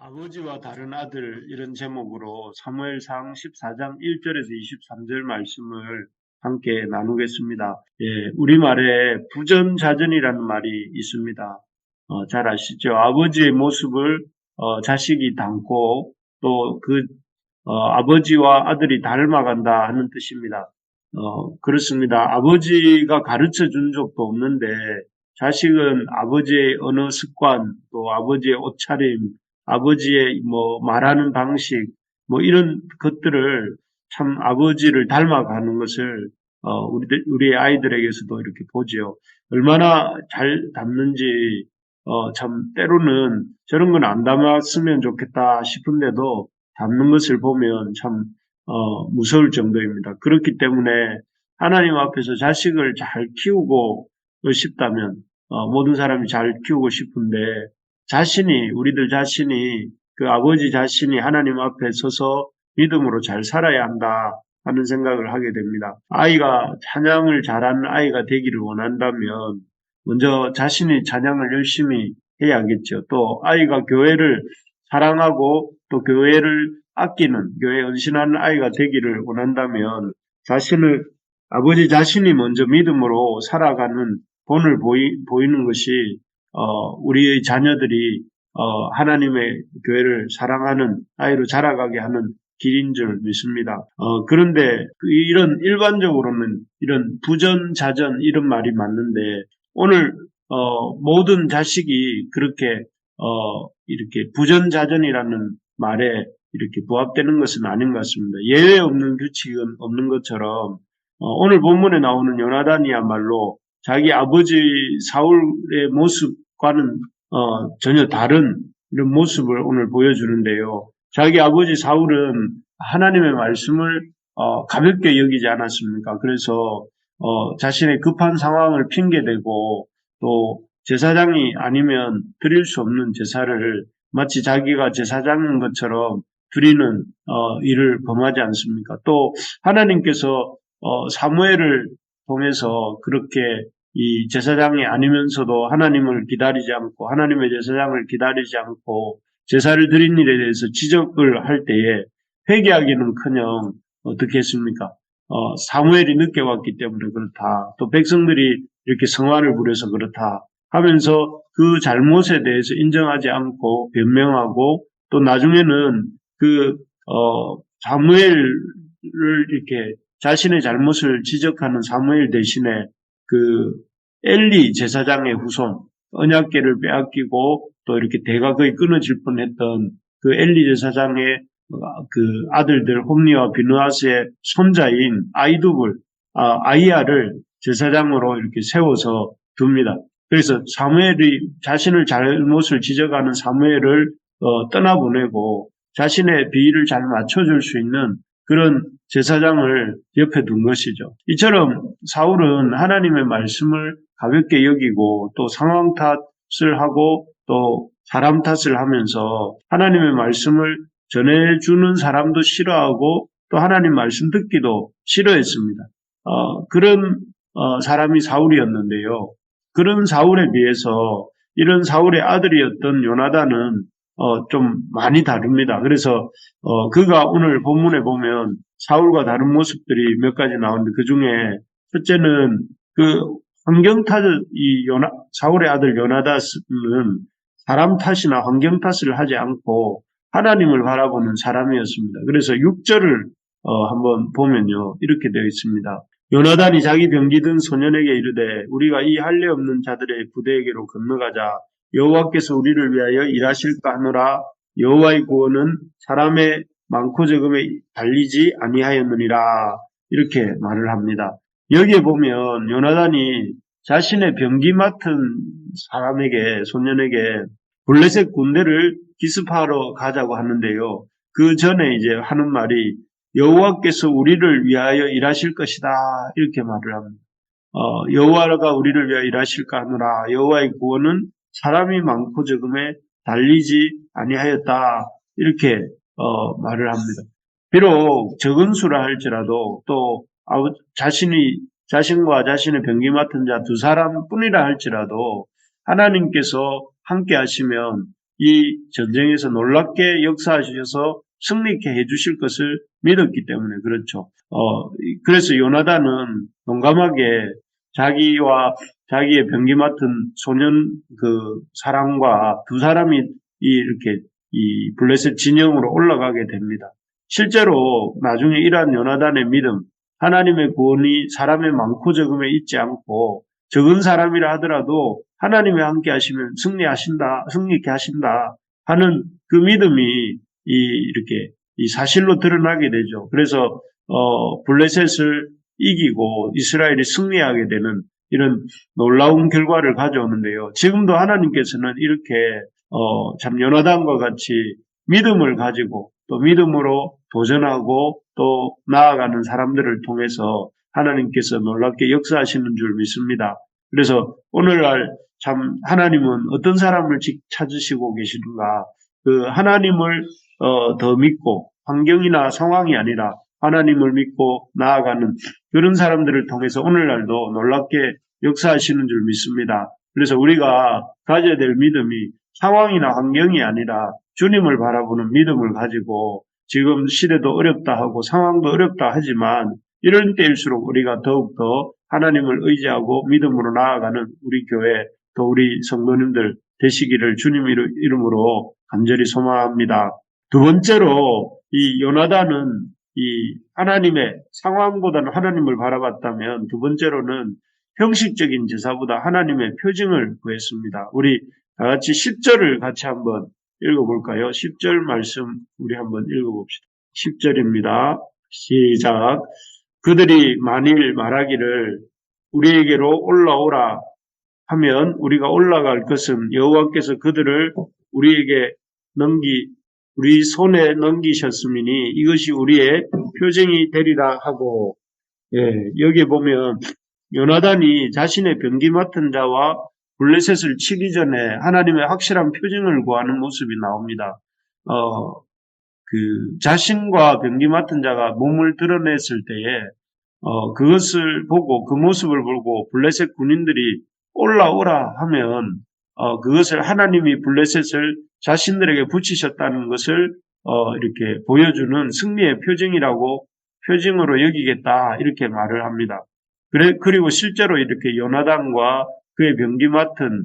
아버지와 다른 아들 이런 제목으로 사무엘상 14장 1절에서 23절 말씀을 함께 나누겠습니다. 우리말에 부전자전이라는 말이 있습니다. 잘 아시죠? 아버지의 모습을 자식이 닮고 또 아버지와 아들이 닮아간다 하는 뜻입니다. 그렇습니다. 아버지가 가르쳐 준 적도 없는데 자식은 아버지의 언어 습관, 또 아버지의 옷차림, 아버지의 말하는 방식, 이런 것들을 참 아버지를 닮아가는 것을 우리의 아이들에게서도 이렇게 보지요. 얼마나 잘 닮는지 참 때로는 저런 건 안 닮았으면 좋겠다 싶은데도 닮는 것을 보면 참 무서울 정도입니다. 그렇기 때문에 하나님 앞에서 자식을 잘 키우고 싶다면 모든 사람이 잘 키우고 싶은데 우리들 자신이 그 아버지 자신이 하나님 앞에 서서 믿음으로 잘 살아야 한다 하는 생각을 하게 됩니다. 아이가 찬양을 잘하는 아이가 되기를 원한다면 먼저 자신이 찬양을 열심히 해야겠죠. 또 아이가 교회를 사랑하고 또 교회를 아끼는, 교회에 헌신하는 아이가 되기를 원한다면 아버지 자신이 먼저 믿음으로 살아가는 본을 보이는 것이 우리의 자녀들이 하나님의 교회를 사랑하는 아이로 자라가게 하는 길인 줄 믿습니다. 그런데 일반적으로는 이런 부전자전 이런 말이 맞는데 오늘 모든 자식이 그렇게 이렇게 부전자전이라는 말에 이렇게 부합되는 것은 아닌 것 같습니다. 예외 없는 규칙은 없는 것처럼 오늘 본문에 나오는 요나단이야말로 자기 아버지 사울의 모습과는 전혀 다른 이런 모습을 오늘 보여주는데요. 자기 아버지 사울은 하나님의 말씀을 가볍게 여기지 않았습니까? 그래서 자신의 급한 상황을 핑계대고 또 제사장이 아니면 드릴 수 없는 제사를 마치 자기가 제사장인 것처럼 드리는 일을 범하지 않습니까? 또 하나님께서 사무엘을 통해서 그렇게 이 제사장이 아니면서도 하나님을 기다리지 않고 하나님의 제사장을 기다리지 않고 제사를 드린 일에 대해서 지적을 할 때에 회개하기는커녕 어떻게 했습니까? 사무엘이 늦게 왔기 때문에 그렇다. 또 백성들이 이렇게 성화를 부려서 그렇다 하면서 그 잘못에 대해서 인정하지 않고 변명하고 또 나중에는 사무엘을 이렇게 자신의 잘못을 지적하는 사무엘 대신에 엘리 제사장의 후손, 언약궤를 빼앗기고 또 이렇게 대가 거의 끊어질 뻔했던 그 엘리 제사장의 아들들 홈리와 비느하스의 손자인 아이야를 제사장으로 이렇게 세워서 둡니다. 그래서 자신을 잘못을 지적하는 사무엘을 떠나보내고 자신의 비위를 잘 맞춰줄 수 있는 그런 제사장을 옆에 둔 것이죠. 이처럼 사울은 하나님의 말씀을 가볍게 여기고 또 상황 탓을 하고 또 사람 탓을 하면서 하나님의 말씀을 전해주는 사람도 싫어하고 또 하나님 말씀 듣기도 싫어했습니다. 그런 사람이 사울이었는데요. 그런 사울에 비해서 이런 사울의 아들이었던 요나단은 좀 많이 다릅니다. 그래서 그가 오늘 본문에 보면 사울과 다른 모습들이 몇 가지 나오는데 그 중에 첫째는 사울의 아들 요나단은 사람 탓이나 환경 탓을 하지 않고 하나님을 바라보는 사람이었습니다. 그래서 6절을 한번 보면요. 이렇게 되어 있습니다. 요나단이 자기 병기든 소년에게 이르되 우리가 이 할례 없는 자들의 부대에게로 건너가자. 여호와께서 우리를 위하여 일하실까 하노라. 여호와의 구원은 사람의 많고 적음에 달리지 아니하였느니라. 이렇게 말을 합니다. 여기에 보면 요나단이 자신의 병기 맡은 소년에게 블레셋 군대를 기습하러 가자고 하는데요. 그 전에 이제 하는 말이 여호와께서 우리를 위하여 일하실 것이다. 이렇게 말을 합니다. 여호와가 우리를 위하여 일하실까 하노라. 여호와의 구원은 사람이 많고 적음에 달리지 아니하였다. 이렇게 말을 합니다. 비록 적은 수라 할지라도 또 자신과 자신의 병기 맡은 자 두 사람뿐이라 할지라도 하나님께서 함께 하시면 이 전쟁에서 놀랍게 역사하셔서 승리케 해주실 것을 믿었기 때문에 그렇죠. 그래서 요나단은 용감하게 자기와 자기의 병기 맡은 소년 그 사람과 두 사람이 이렇게 이 블레셋 진영으로 올라가게 됩니다. 실제로 나중에 이러한 요나단의 믿음, 하나님의 구원이 사람의 많고 적음에 있지 않고 적은 사람이라 하더라도 하나님이 함께 하시면 승리케 하신다 하는 그 믿음이 이렇게 이 사실로 드러나게 되죠. 그래서 블레셋을 이기고 이스라엘이 승리하게 되는 이런 놀라운 결과를 가져오는데요. 지금도 하나님께서는 이렇게 참 요나단과 같이 믿음을 가지고 또 믿음으로 도전하고 또 나아가는 사람들을 통해서 하나님께서 놀랍게 역사하시는 줄 믿습니다. 그래서 오늘날 참 하나님은 어떤 사람을 찾으시고 계시는가? 그 하나님을 더 믿고 환경이나 상황이 아니라 하나님을 믿고 나아가는 그런 사람들을 통해서 오늘날도 놀랍게 역사하시는 줄 믿습니다. 그래서 우리가 가져야 될 믿음이 상황이나 환경이 아니라 주님을 바라보는 믿음을 가지고 지금 시대도 어렵다 하고 상황도 어렵다 하지만 이런 때일수록 우리가 더욱더 하나님을 의지하고 믿음으로 나아가는 우리 교회 또 우리 성도님들 되시기를 주님 이름으로 간절히 소망합니다. 두 번째로 이 요나단은 이 하나님의 상황보다는 하나님을 바라봤다면 두 번째로는 형식적인 제사보다 하나님의 표징을 구했습니다. 우리 다 같이 10절을 같이 한번 읽어볼까요? 10절 말씀 우리 한번 읽어봅시다. 10절입니다. 시작. 그들이 만일 말하기를 우리에게로 올라오라 하면 우리가 올라갈 것은 여호와께서 그들을 우리 손에 넘기셨음이니 이것이 우리의 표징이 되리라 하고, 여기 보면 요나단이 자신의 병기 맡은 자와 블레셋을 치기 전에 하나님의 확실한 표징을 구하는 모습이 나옵니다. 그 자신과 병기 맡은 자가 몸을 드러냈을 때에 그것을 보고 그 모습을 보고 블레셋 군인들이 올라오라 하면 그것을 하나님이 블레셋을 자신들에게 붙이셨다는 것을 이렇게 보여주는 승리의 표징으로 여기겠다 이렇게 말을 합니다. 그리고 실제로 이렇게 요나단과 그의 병기 맡은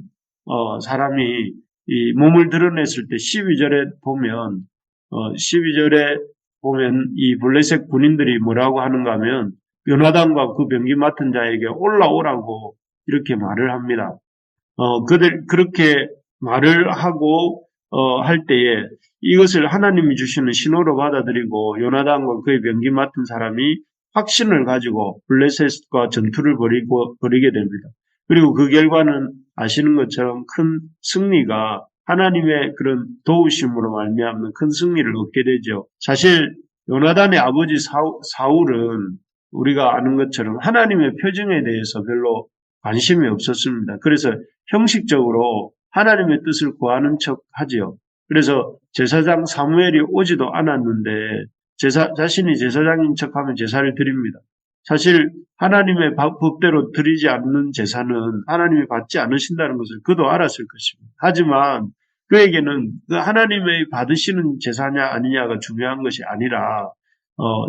사람이 이 몸을 드러냈을 때 12절에 보면 이 블레셋 군인들이 뭐라고 하는가 하면 요나단과 그 병기 맡은 자에게 올라오라고 이렇게 말을 합니다. 그렇게 말을 하고 할 때에 이것을 하나님이 주시는 신호로 받아들이고 요나단과 그의 병기 맡은 사람이 확신을 가지고 블레셋과 전투를 벌이게 됩니다. 그리고 그 결과는 아시는 것처럼 큰 승리가 하나님의 그런 도우심으로 말미암는 큰 승리를 얻게 되죠. 사실 요나단의 아버지 사울은 우리가 아는 것처럼 하나님의 표징에 대해서 별로 관심이 없었습니다. 그래서 형식적으로 하나님의 뜻을 구하는 척 하지요. 그래서 제사장 사무엘이 오지도 않았는데 자신이 제사장인 척하면 제사를 드립니다. 사실 하나님의 법대로 드리지 않는 제사는 하나님이 받지 않으신다는 것을 그도 알았을 것입니다. 하지만 그에게는 그 하나님의 받으시는 제사냐 아니냐가 중요한 것이 아니라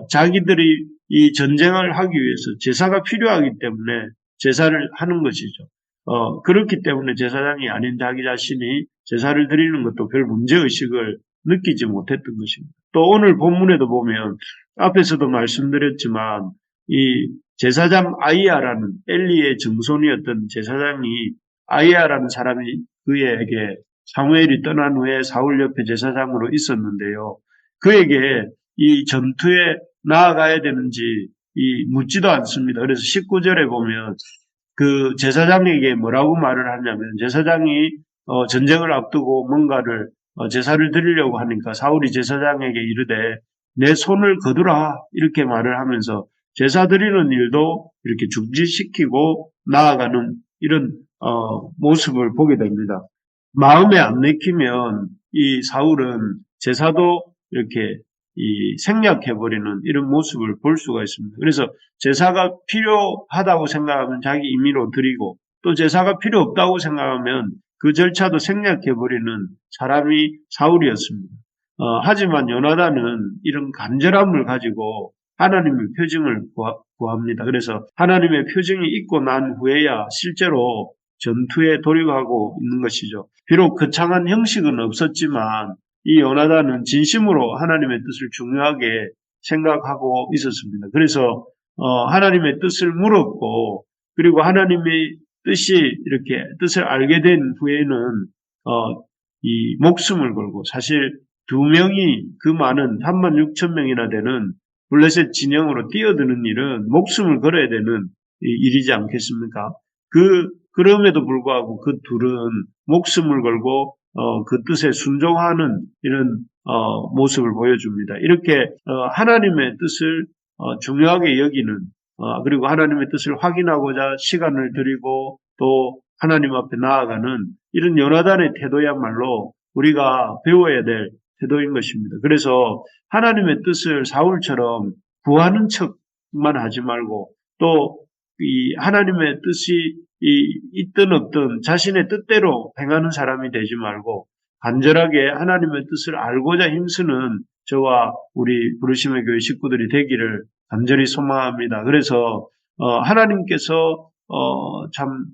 자기들이 이 전쟁을 하기 위해서 제사가 필요하기 때문에 제사를 하는 것이죠. 그렇기 때문에 제사장이 아닌 자기 자신이 제사를 드리는 것도 별 문제의식을 느끼지 못했던 것입니다. 또 오늘 본문에도 보면 앞에서도 말씀드렸지만 이 제사장 아이야라는 엘리의 증손이었던 제사장이 아이야라는 사람이 그에게 사무엘이 떠난 후에 사울 옆에 제사장으로 있었는데요. 그에게 이 전투에 나아가야 되는지 묻지도 않습니다. 그래서 19절에 보면 그 제사장에게 뭐라고 말을 하냐면 제사장이 전쟁을 앞두고 뭔가를 제사를 드리려고 하니까 사울이 제사장에게 이르되 내 손을 거두라 이렇게 말을 하면서 제사 드리는 일도 이렇게 중지시키고 나아가는 이런 모습을 보게 됩니다. 마음에 안 내키면 이 사울은 제사도 이렇게 생략해버리는 이런 모습을 볼 수가 있습니다. 그래서 제사가 필요하다고 생각하면 자기 임의로 드리고 또 제사가 필요 없다고 생각하면 그 절차도 생략해버리는 사람이 사울이었습니다. 하지만 요나단은 이런 간절함을 가지고 하나님의 표징을 구합니다. 그래서 하나님의 표징이 있고 난 후에야 실제로 전투에 돌입하고 있는 것이죠. 비록 거창한 형식은 없었지만 이 요나단은 진심으로 하나님의 뜻을 중요하게 생각하고 있었습니다. 그래서 하나님의 뜻을 물었고, 그리고 하나님의 뜻이 이렇게 뜻을 알게 된 후에는 이 목숨을 걸고, 사실 2명이 그 많은 36,000명이나 되는 블레셋 진영으로 뛰어드는 일은 목숨을 걸어야 되는 일이지 않겠습니까? 그럼에도 불구하고 그 둘은 목숨을 걸고 그 뜻에 순종하는 이런 모습을 보여줍니다. 이렇게 하나님의 뜻을 중요하게 여기는, 그리고 하나님의 뜻을 확인하고자 시간을 들이고 또 하나님 앞에 나아가는 이런 요나단의 태도야말로 우리가 배워야 될 태도인 것입니다. 그래서 하나님의 뜻을 사울처럼 구하는 척만 하지 말고, 또 이 하나님의 뜻이 있든 없든 자신의 뜻대로 행하는 사람이 되지 말고 간절하게 하나님의 뜻을 알고자 힘쓰는 저와 우리 부르심의 교회 식구들이 되기를 간절히 소망합니다. 그래서 하나님께서 참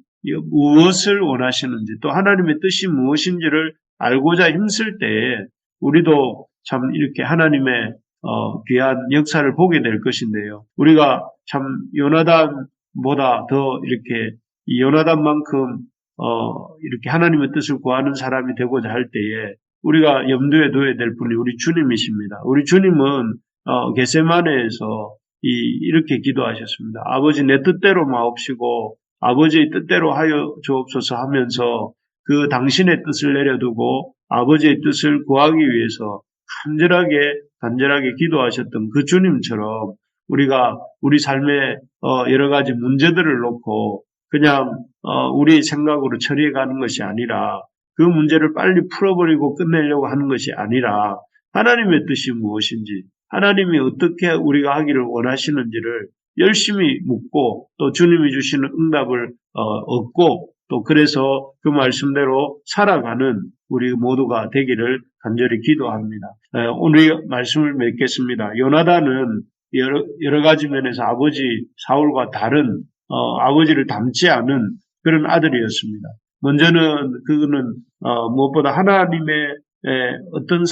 무엇을 원하시는지, 또 하나님의 뜻이 무엇인지를 알고자 힘쓸 때에 우리도 참 이렇게 하나님의 귀한 역사를 보게 될 것인데요. 우리가 참 요나단보다 더 이렇게 이 요나단만큼 이렇게 하나님의 뜻을 구하는 사람이 되고자 할 때에 우리가 염두에 둬야 될 분이 우리 주님이십니다. 우리 주님은 겟세마네에서 이렇게 기도하셨습니다. 아버지, 내 뜻대로 마옵시고 아버지의 뜻대로 하여 주옵소서 하면서 그 당신의 뜻을 내려두고 아버지의 뜻을 구하기 위해서 간절하게 기도하셨던 그 주님처럼 우리가 우리 삶의 여러 가지 문제들을 놓고 그냥 우리 생각으로 처리해가는 것이 아니라, 그 문제를 빨리 풀어버리고 끝내려고 하는 것이 아니라 하나님의 뜻이 무엇인지, 하나님이 어떻게 우리가 하기를 원하시는지를 열심히 묻고 또 주님이 주시는 응답을 얻고, 또 그래서 그 말씀대로 살아가는 우리 모두가 되기를 간절히 기도합니다. 오늘 말씀을 맺겠습니다. 요나단은 여러 가지 면에서 아버지 사울과 다른 아버지를 닮지 않은 그런 아들이었습니다. 먼저는 그는 무엇보다 하나님의 어떤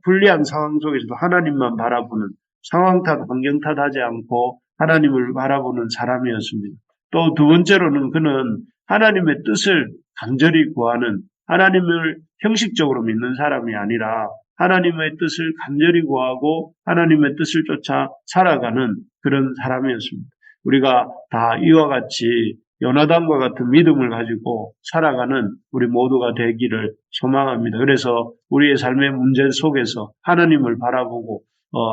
불리한 상황 속에서도 하나님만 바라보는, 상황 탓, 환경 탓하지 않고 하나님을 바라보는 사람이었습니다. 또 두 번째로는 그는 하나님의 뜻을 간절히 구하는, 하나님을 형식적으로 믿는 사람이 아니라 하나님의 뜻을 간절히 구하고 하나님의 뜻을 쫓아 살아가는 그런 사람이었습니다. 우리가 다 이와 같이 요나단과 같은 믿음을 가지고 살아가는 우리 모두가 되기를 소망합니다. 그래서 우리의 삶의 문제 속에서 하나님을 바라보고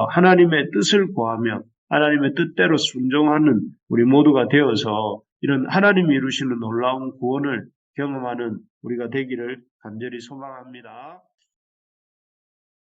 하나님의 뜻을 구하며 하나님의 뜻대로 순종하는 우리 모두가 되어서 이런 하나님이 이루시는 놀라운 구원을 경험하는 우리가 되기를 간절히 소망합니다.